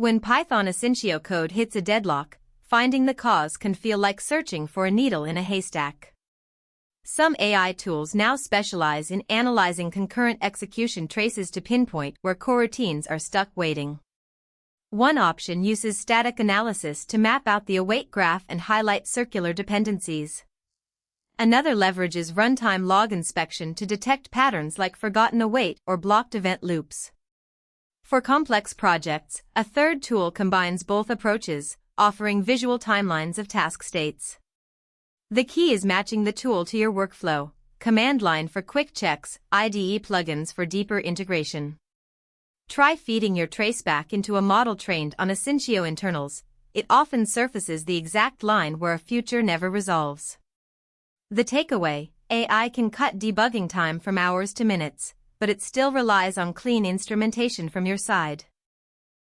When Python Asyncio code hits a deadlock, finding the cause can feel like searching for a needle in a haystack. Some AI tools now specialize in analyzing concurrent execution traces to pinpoint where coroutines are stuck waiting. One option uses static analysis to map out the await graph and highlight circular dependencies. Another leverages runtime log inspection to detect patterns like forgotten await or blocked event loops. For complex projects, a third tool combines both approaches, offering visual timelines of task states. The key is matching the tool to your workflow, command line for quick checks, IDE plugins for deeper integration. Try feeding your traceback into a model trained on Asyncio internals. It often surfaces the exact line where a future never resolves. The takeaway: AI can cut debugging time from hours to minutes, but it still relies on clean instrumentation from your side.